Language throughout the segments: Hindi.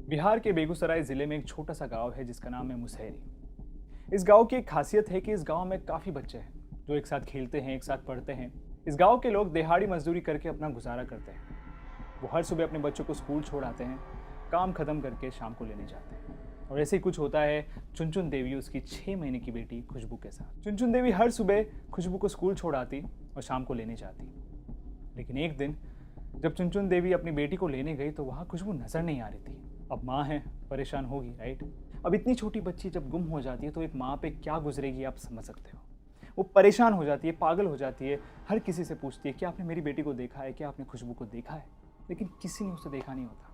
बिहार के बेगूसराय जिले में एक छोटा सा गांव है जिसका नाम है मुसहरी। इस गांव की एक खासियत है कि इस गांव में काफी बच्चे हैं जो एक साथ खेलते हैं, एक साथ पढ़ते हैं। इस गांव के लोग दिहाड़ी मजदूरी करके अपना गुजारा करते हैं। वो हर सुबह अपने बच्चों को स्कूल छोड़ आते हैं, काम खत्म करके शाम को लेने जाते हैं। और ऐसे ही कुछ होता है चुनचुन देवी, उसकी 6 महीने की बेटी खुशबू के साथ। चुनचुन देवी हर सुबह खुशबू को स्कूल छोड़ आती और शाम को लेने जाती। लेकिन एक दिन जब चुनचुन देवी अपनी बेटी को लेने गई तो वहाँ खुशबू नजर नहीं आ रही थी। अब माँ है, परेशान होगी, राइट। अब इतनी छोटी बच्ची जब गुम हो जाती है तो एक माँ पे क्या गुजरेगी आप समझ सकते हो। वो परेशान हो जाती है, पागल हो जाती है, हर किसी से पूछती है क्या आपने मेरी बेटी को देखा है, क्या आपने खुशबू को देखा है। लेकिन किसी ने उसे देखा नहीं होता।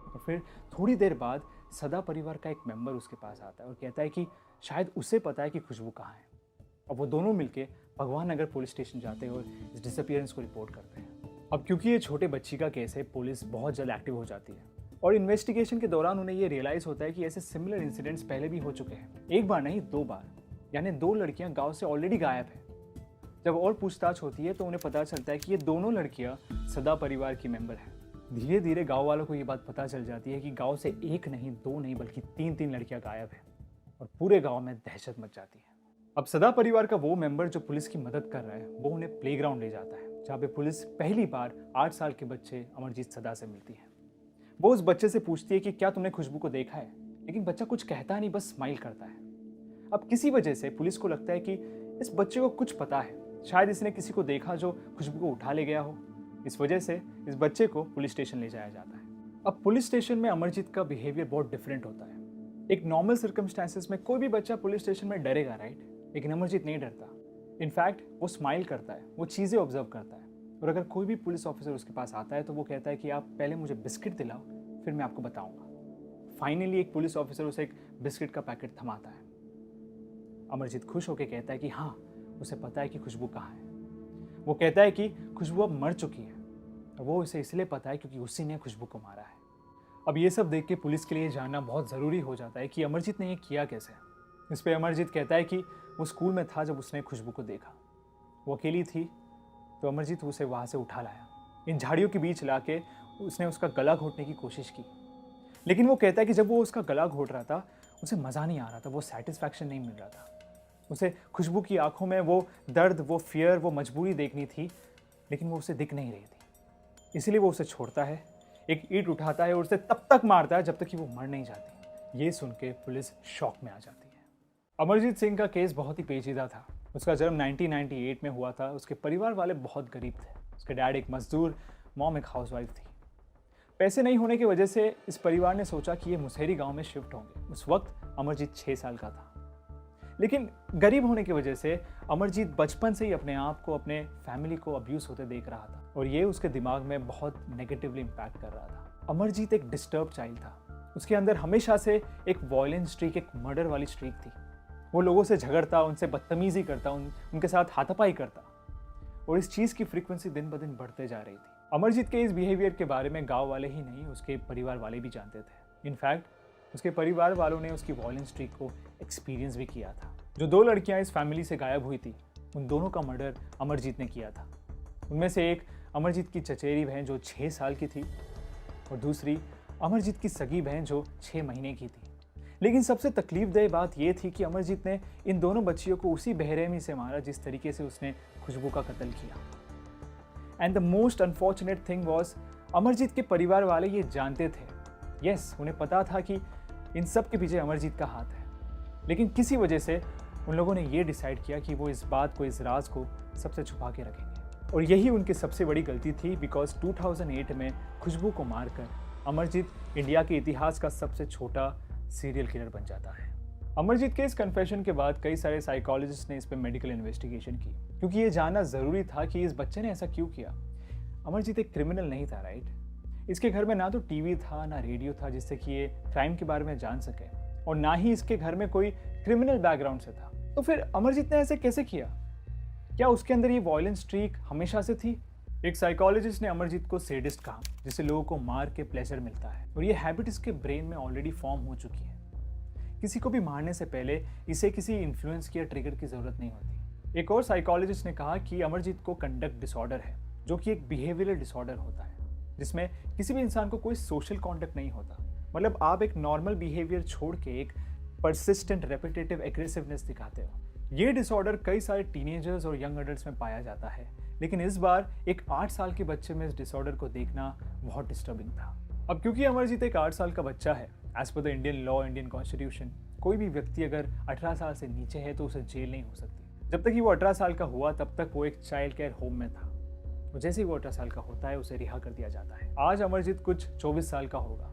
और फिर थोड़ी देर बाद सदा परिवार का एक मेंबर उसके पास आता है और कहता है कि शायद उसे पता है कि खुशबू कहाँ है। अब वो दोनों मिलके भगवान नगर पुलिस स्टेशन जाते हैं और इस डिसअपियरेंस को रिपोर्ट करते हैं। अब क्योंकि ये छोटे बच्ची का केस है, पुलिस बहुत जल्द एक्टिव हो जाती है और इन्वेस्टिगेशन के दौरान उन्हें ये रियलाइज होता है कि ऐसे सिमिलर इंसिडेंट्स पहले भी हो चुके हैं। एक बार नहीं, 2 बार, यानी 2 लड़कियां गांव से ऑलरेडी गायब है। जब और पूछताछ होती है तो उन्हें पता चलता है कि ये दोनों लड़कियां सदा परिवार की मेंबर हैं। धीरे धीरे गांव वालों को ये बात पता चल जाती है कि गांव से 1 नहीं, 2 नहीं, बल्कि 3 लड़कियां गायब हैं और पूरे गांव में दहशत मच जाती है। अब सदा परिवार का वो मेंबर जो पुलिस की मदद कर रहा है वो उन्हें प्लेग्राउंड ले जाता है जहाँ पे पुलिस पहली बार 8 साल के बच्चे अमरजीत सदा से मिलती है। वो उस बच्चे से पूछती है कि क्या तुमने खुशबू को देखा है, लेकिन बच्चा कुछ कहता नहीं, बस स्माइल करता है। अब किसी वजह से पुलिस को लगता है कि इस बच्चे को कुछ पता है, शायद इसने किसी को देखा जो खुशबू को उठा ले गया हो। इस वजह से इस बच्चे को पुलिस स्टेशन ले जाया जाता है। अब पुलिस स्टेशन में अमरजीत का बिहेवियर बहुत डिफरेंट होता है। एक नॉर्मल सर्कमस्टांसेस में कोई भी बच्चा पुलिस स्टेशन में डरेगा, राइट, लेकिन अमरजीत नहीं डरता। इनफैक्ट वो स्माइल करता है, वो चीज़ें ऑब्जर्व करता है। और अगर कोई भी पुलिस ऑफिसर उसके पास आता है तो वो कहता है कि आप पहले मुझे बिस्किट दिलाओ, फिर मैं आपको बताऊंगा। फाइनली एक पुलिस ऑफिसर उसे एक बिस्किट का पैकेट थमाता है। अमरजीत खुश होकर कहता है कि हाँ, उसे पता है कि खुशबू कहाँ है। वो कहता है कि खुशबू अब मर चुकी है और वो उसे इसलिए पता है क्योंकि उसी ने खुशबू को मारा है। अब ये सब देख के पुलिस के लिए जानना बहुत ज़रूरी हो जाता है कि अमरजीत ने ये किया कैसे। इस पर अमरजीत कहता है कि वो स्कूल में था जब उसने खुशबू को देखा। वो अकेली थी तो अमरजीत उसे वहाँ से उठा लाया। इन झाड़ियों के बीच ला के उसने उसका गला घोटने की कोशिश की, लेकिन वो कहता है कि जब वो उसका गला घोट रहा था उसे मज़ा नहीं आ रहा था, वो सेटिस्फैक्शन नहीं मिल रहा था। उसे खुशबू की आंखों में वो दर्द, वो फियर, वो मजबूरी देखनी थी, लेकिन वो उसे दिख नहीं रही थी। इसीलिए वो उसे छोड़ता है, एक ईंट उठाता है और उसे तब तक मारता है जब तक कि वो मर नहीं जाती। ये सुन के पुलिस शॉक में आ जाती है। अमरजीत सिंह का केस बहुत ही पेचीदा था। उसका जन्म 1998 में हुआ था। उसके परिवार वाले बहुत गरीब थे। उसके डैड एक मजदूर, मॉम एक हाउसवाइफ थी। पैसे नहीं होने की वजह से इस परिवार ने सोचा कि ये मुसहरी गांव में शिफ्ट होंगे। उस वक्त अमरजीत 6 साल का था। लेकिन गरीब होने की वजह से अमरजीत बचपन से ही अपने आप को, अपने फैमिली को अब्यूज होते देख रहा था और ये उसके दिमाग में बहुत नेगेटिवली इम्पैक्ट कर रहा था। अमरजीत एक डिस्टर्ब चाइल्ड था। उसके अंदर हमेशा से एक वायलेंट स्ट्रीक, एक मर्डर वाली स्ट्रीक थी। वो लोगों से झगड़ता, उनसे बदतमीजी करता, उनके साथ हाथापाई करता और इस चीज़ की फ्रीक्वेंसी दिन ब दिन बढ़ते जा रही थी। अमरजीत के इस बिहेवियर के बारे में गांव वाले ही नहीं, उसके परिवार वाले भी जानते थे। इनफैक्ट उसके परिवार वालों ने उसकी वायलेंट स्ट्रीक को एक्सपीरियंस भी किया था। जो 2 लड़कियां इस फैमिली से गायब हुई थी, उन दोनों का मर्डर अमरजीत ने किया था। उनमें से एक अमरजीत की चचेरी बहन जो 6 साल की थी और दूसरी अमरजीत की सगी बहन जो 6 महीने की थी। लेकिन सबसे तकलीफदेह बात यह थी कि अमरजीत ने इन दोनों बच्चियों को उसी बेरहमी से मारा जिस तरीके से उसने खुशबू का कत्ल किया। And the most unfortunate thing was, Amarjeet के परिवार वाले ये जानते थे। यस, उन्हें पता था कि इन सब के पीछे अमरजीत का हाथ है, लेकिन किसी वजह से उन लोगों ने ये डिसाइड किया कि वो इस बात को, इस राज को सबसे छुपा के रखेंगे। और यही उनकी सबसे बड़ी गलती थी, बिकॉज 2008 में खुशबू को मारकर अमरजीत इंडिया के इतिहास का सबसे छोटा सीरियल किलर बन जाता है। अमरजीत के इस कन्फेशन के बाद कई सारे साइकोलॉजिस्ट ने इस पर मेडिकल इन्वेस्टिगेशन की, क्योंकि ये जानना ज़रूरी था कि इस बच्चे ने ऐसा क्यों किया। अमरजीत एक क्रिमिनल नहीं था, राइट। इसके घर में ना तो टीवी था, ना रेडियो था जिससे कि ये क्राइम के बारे में जान सके, और ना ही इसके घर में कोई क्रिमिनल बैकग्राउंड से था। तो फिर अमरजीत ने ऐसे कैसे किया? क्या उसके अंदर ये वायलेंट स्ट्रीक हमेशा से थी? एक साइकोलॉजिस्ट ने अमरजीत को सेडिस्ट कहा, जिसे लोगों को मार के प्लेजर मिलता है, और ये हैबिट इसके ब्रेन में ऑलरेडी फॉर्म हो चुकी है। किसी को भी मारने से पहले इसे किसी इन्फ्लुएंस की या ट्रिगर की जरूरत नहीं होती। एक और साइकोलॉजिस्ट ने कहा कि अमरजीत को कंडक्ट डिसऑर्डर है, जो कि एक बिहेवियरल डिसऑर्डर होता है, जिसमें किसी भी इंसान को कोई सोशल कॉन्टैक्ट नहीं होता, मतलब आप एक नॉर्मल बिहेवियर छोड़ के एक परसिस्टेंट रेपिटेटिव एग्रेसिवनेस दिखाते हो। ये डिसऑर्डर कई सारे टीनेजर्स और यंग अडल्ट्स में पाया जाता है, लेकिन इस बार एक 8 साल के बच्चे में इस डिसऑर्डर को देखना बहुत डिस्टर्बिंग था। अब क्योंकि अमरजीत एक 8 साल का बच्चा है, as per the Indian law, Indian constitution, कोई भी व्यक्ति अगर 18 साल से नीचे है तो उसे जेल नहीं हो सकती। जब तक कि वो 18 साल का हुआ तब तक वो एक चाइल्ड केयर होम में था, और जैसे ही वो 18 साल का होता है उसे रिहा कर दिया जाता है। आज अमरजीत कुछ 24 साल का होगा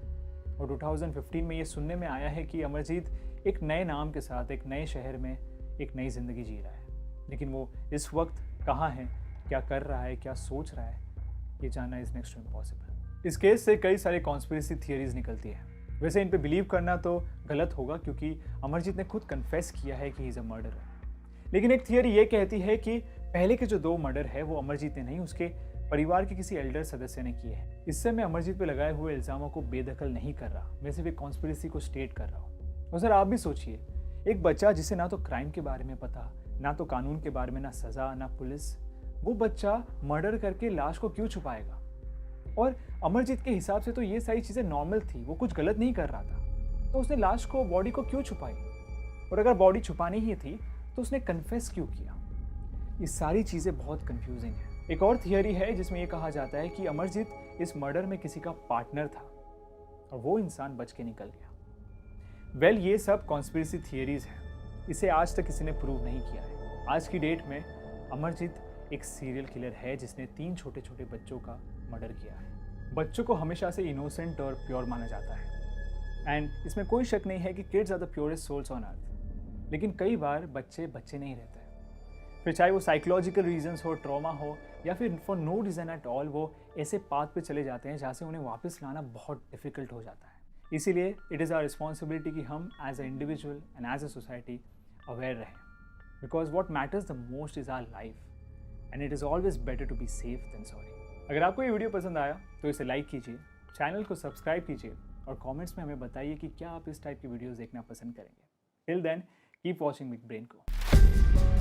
और 2015 में ये सुनने में आया है कि अमरजीत एक नए नाम के साथ एक नए शहर में एक नई जिंदगी जी रहा है। लेकिन वो इस वक्त कहाँ है, क्या कर रहा है, क्या सोच रहा है, ये जानना इज नेक्स्ट टू इम्पॉसिबल। इस केस से कई सारे कॉन्स्पिरेसी थियरीज निकलती है। वैसे इन पे बिलीव करना तो गलत होगा क्योंकि अमरजीत ने खुद कन्फेस किया है कि ही इज़ अ मर्डरर। लेकिन एक थियरी ये कहती है कि पहले के जो 2 मर्डर है वो अमरजीत ने नहीं, उसके परिवार के किसी एल्डर सदस्य ने किए हैं। इससे मैं अमरजीत पे लगाए हुए इल्ज़ामों को बेदखल नहीं कर रहा, मैं सिर्फ एक कॉन्स्पिरेसी को स्टेट कर रहा हूँ। और सर आप भी सोचिए, एक बच्चा जिसे ना तो क्राइम के बारे में पता, ना तो कानून के बारे में, ना सज़ा, ना पुलिस, वो बच्चा मर्डर करके लाश को क्यों छुपाएगा? और अमरजीत के हिसाब से तो ये सारी चीज़ें नॉर्मल थी, वो कुछ गलत नहीं कर रहा था, तो उसने लाश को, बॉडी को क्यों छुपाई? और अगर बॉडी छुपानी ही थी तो उसने कन्फेस क्यों किया? ये सारी चीज़ें बहुत कंफ्यूजिंग है। एक और थियरी है जिसमें यह कहा जाता है कि अमरजीत इस मर्डर में किसी का पार्टनर था और वो इंसान बच के निकल गया। वेल, ये सब कॉन्स्पिरेसी थियरीज हैं, इसे आज तक किसी ने प्रूव नहीं किया है। आज की डेट में अमरजीत एक सीरियल किलर है जिसने 3 छोटे छोटे बच्चों का मर्डर किया है। बच्चों को हमेशा से इनोसेंट और प्योर माना जाता है एंड इसमें कोई शक नहीं है कि kids are the purest souls on earth. लेकिन कई बार बच्चे बच्चे नहीं रहते, फिर चाहे वो साइकोलॉजिकल रीजंस हो, ट्रॉमा हो, या फिर for no reason at all वो ऐसे पाथ पे चले जाते हैं जहाँ से उन्हें वापस लाना बहुत डिफिकल्ट हो जाता है। इसीलिए इट इज़ आवर रिस्पॉन्सिबिलिटी कि हम as a individual and as a society aware रहें, because what matters the most is our life and it is always better to be safe than sorry. अगर आपको ये वीडियो पसंद आया तो इसे लाइक कीजिए, चैनल को सब्सक्राइब कीजिए और कमेंट्स में हमें बताइए कि क्या आप इस टाइप की वीडियोस देखना पसंद करेंगे। Till then keep watching big brain को।